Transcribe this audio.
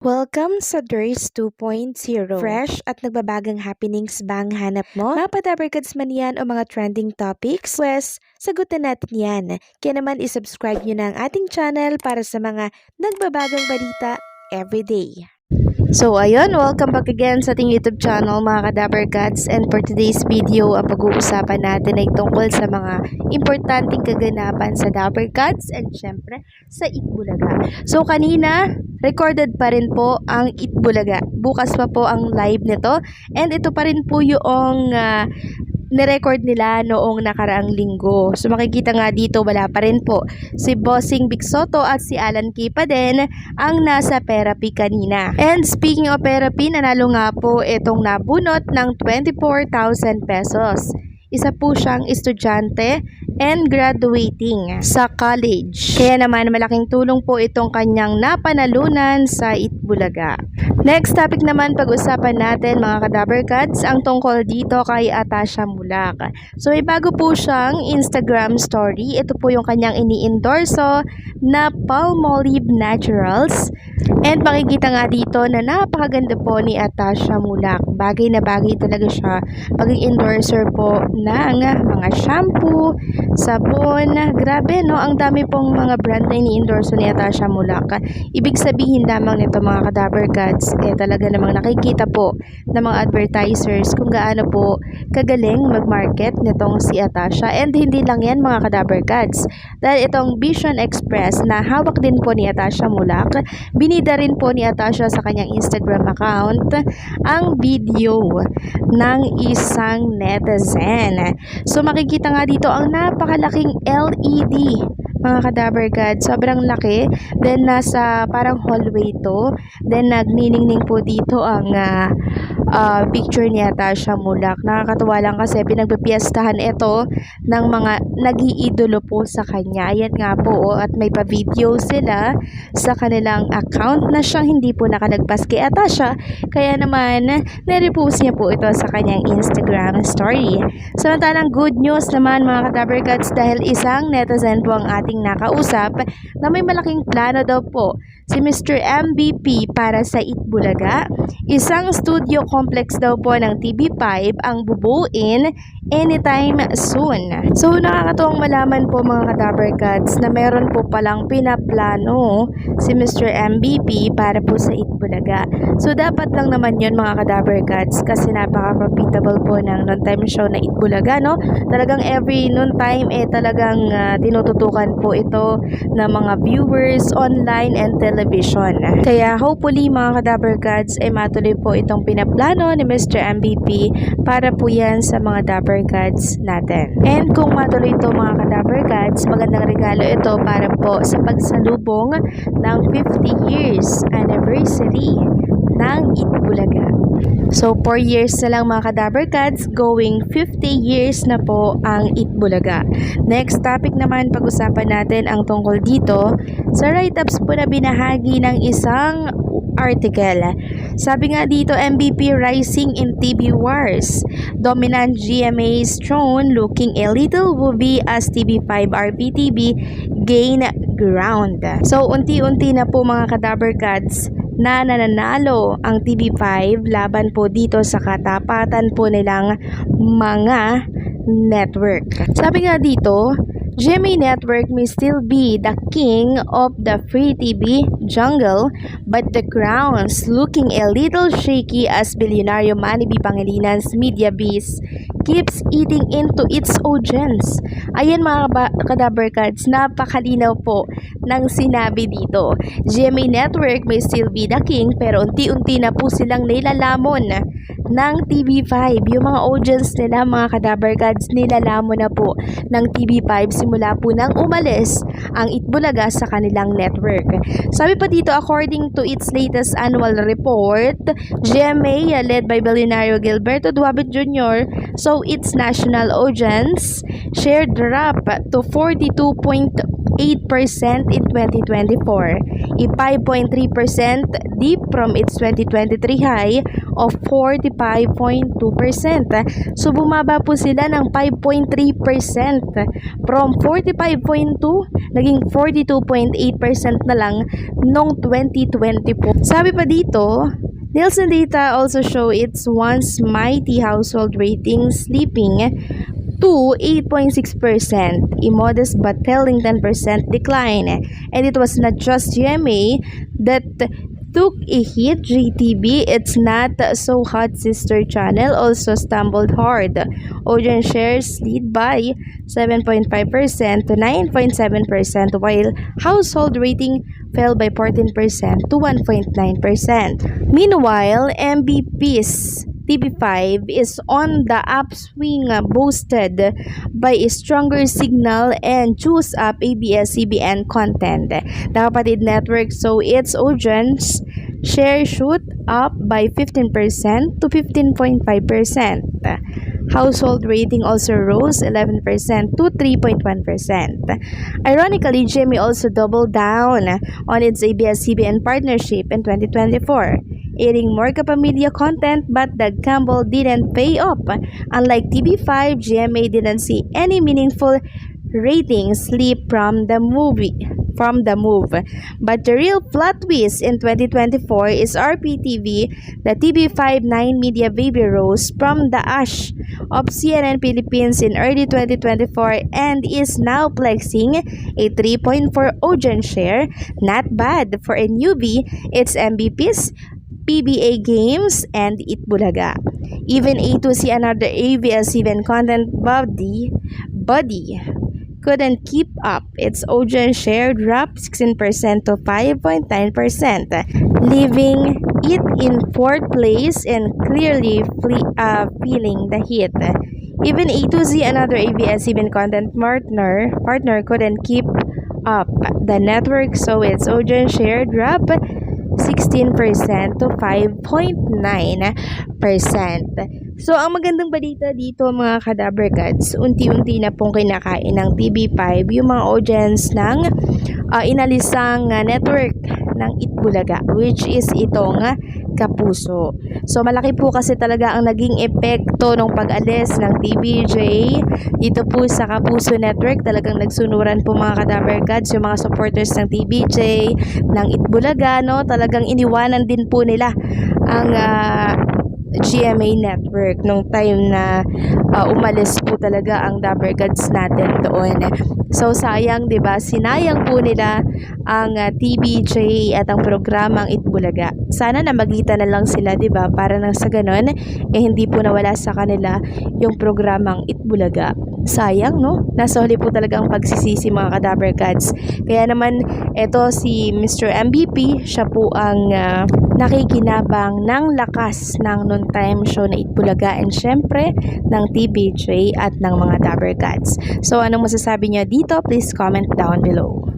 Welcome sa DRS 2.0. Fresh at nagbabagang happenings bang hanap mo? Mga padabarkads man yan o mga trending topics? Pwes, sagutan natin yan. Kaya naman isubscribe nyo na ang ating channel para sa mga nagbabagang balita everyday. So ayun, welcome back again sa ating YouTube channel mga Kadabarkads, and for today's video ang pag-uusapan natin ay tungkol sa mga importanteng kaganapan sa Dabarkads and syempre sa Itbulaga. So kanina, recorded pa rin po ang Itbulaga. Bukas pa po ang live nito, and ito pa rin po yung nirecord nila noong nakaraang linggo. So makikita nga dito wala pa rin po si Bossing Vic Sotto at si Alan Kay pa din ang nasa therapy kanina. And speaking of therapy, nanalo nga po itong nabunot ng 24,000 pesos. Isa po siyang estudyante and graduating sa college. Kaya naman malaking tulong po itong kanyang napanalunan sa Itbulaga. Next topic naman pag-usapan natin mga Kadabarkads ang tungkol dito kay Atasha Mulak. So may bago po siyang Instagram story. Ito po yung kanyang ini-endorso na Palmolive Naturals. And makikita nga dito na napakaganda po ni Atasha Mulak. Bagay na bagay talaga siya paging endorser po ng mga shampoo, sabon. Grabe no, ang dami pong mga brand na ini-endorso ni Atasha Mulak. Ibig sabihin lamang nito mga Kadabarkads, talaga namang nakikita po ng mga advertisers kung gaano po kagaling mag-market nitong si Atasha. And hindi lang yan mga Kadabarkads, dahil itong Vision Express na hawak din po ni Atasha Mulak, binida rin po ni Atasha sa kanyang Instagram account ang video ng isang netizen. So makikita nga dito ang napakalaking LED mga Kadabarkads, sobrang laki. Then nasa parang hallway to. Then nagniningning po dito ang picture ni Atasha Mulak. Nakakatuwa lang kasi pinagpipiestahan ito ng mga nag-iidolo po sa kanya. Ayan nga po, at may pa-video sila sa kanilang account na siyang hindi po nakalagpas kay Atasha. Kaya naman, nirepost niya po ito sa kanyang Instagram story. Samantalang good news naman mga Kadabarkads, dahil isang netizen po ang ating nakausap na may malaking plano daw po si Mr. MVP para sa Itbulaga. Isang studio complex daw po ng TV5 ang bubuin anytime soon. So nakakatuwang malaman po mga Kadabarkads na meron po palang pinaplano si Mr. MVP para po sa Itbulaga. So dapat lang naman yun mga Kadabarkads, kasi napaka-profitable po ng noontime show na Itbulaga, no? Talagang every noontime talagang tinututukan po ito ng mga viewers online and television. Kaya hopefully mga Kadabarkads matuloy po itong pinaplano ni Mr. MVP para po yan sa mga Dabarkads natin. And kung matuloy ito mga Kadabarkads, magandang regalo ito para po sa pagsalubong ng 50 years anniversary ng Itbulaga. So 4 years na lang mga Kadabarkads, going 50 years na po ang Itbulaga. Next topic naman pag-usapan natin ang tungkol dito sa write-ups po na binahagi ng isang article. Sabi nga dito, MVP rising in TV wars. Dominant GMA's throne looking a little wobbly as TV5 RPTV gain ground. So unti-unti na po mga Kadabarkads na nananalo ang TV5 laban po dito sa katapatan po nilang mga network. Sabi nga dito, GMA Network may still be the king of the free TV jungle, but the crown's looking a little shaky as bilyonaryo Manny B. Pangalinan's media beast keeps eating into its audience. Ayan mga Kadabarkads, napakalinaw po ng sinabi dito. GMA Network may still be the king, pero unti-unti na po silang nilalamon ng TV5. Yung mga audience nila mga Kadabarkads, nilalamon na po ng TV5 simula po nang umalis ang Itbulaga sa kanilang network. Sabi pa dito, according to its latest annual report, GMA led by Billionaire Gilberto Duabit Jr. so its national audience share dropped to 42.8% in 2024. a 5.3% dip from its 2023 high of 45.2%. So bumaba po sila ng 5.3% from 45.2 naging 42.8% na lang noong 2024. Sabi pa dito, Nielsen data also show its once mighty household rating slipping to 8.6%, a modest but telling 10% decline. And it was not just GMA that took a hit. JTV, its not so hot sister channel, also stumbled hard. Audience shares slid by 7.5% to 9.7%, while household rating fell by 14% to 1.9%. Meanwhile, MVP's TV5 is on the upswing, boosted by a stronger signal and juice up ABS-CBN content. The kapatid network saw its audience share shoot up by 15% to 15.5%. Household rating also rose 11% to 3.1%. Ironically, Jimmy also doubled down on its ABS-CBN partnership in 2024. Airing more kapamilya content, but the gamble didn't pay off. Unlike TV5, GMA didn't see any meaningful ratings slip from the move. But the real plot twist in 2024 is RPTV. The TV5 9 media baby rose from the ash of CNN Philippines in early 2024 and is now flexing a 3.4 audience share. Not bad for a newbie. Its MVPs, PBA Games, and Itbulaga. Even A2C, another ABS-CBN content body couldn't keep up. Its audience share dropped 16% to 5.9%, leaving it in fourth place and clearly feeling the heat. Even A2Z, another ABS-CBN content partner couldn't keep up. The network saw its audience share drop 16% to 5.9%. So, ang magandang balita dito mga Kadaver Cats, unti-unti na pong kinakain ng TV5 yung mga audience ng inalisang network ng Itbulaga, which is itong Kapuso. So, malaki po kasi talaga ang naging epekto ng pag-alis ng TVJ dito po sa Kapuso Network. Talagang nagsunuran po mga Kadaver Cats yung mga supporters ng TVJ, ng Itbulaga, no? Talagang iniwanan din po nila ang GMA Network nung time na umalis po talaga ang Dabber Gods natin doon. So sayang, 'di ba? Sinayang po nila ang TVJ at ang programang Itbulaga. Sana na magitan na lang sila, 'di ba? Para nang sa ganon hindi po nawala sa kanila yung programang Itbulaga. Sayang, no? Nasa huli po talaga ang pagsisisi mga Kadaver Gods. Kaya naman eto si Mr. MVP, siya po ang nakikinabang ng lakas ng noontime show na Itbulaga and syempre ng TVJ at ng mga Dabber Cats. So anong masasabi niyo dito? Please comment down below.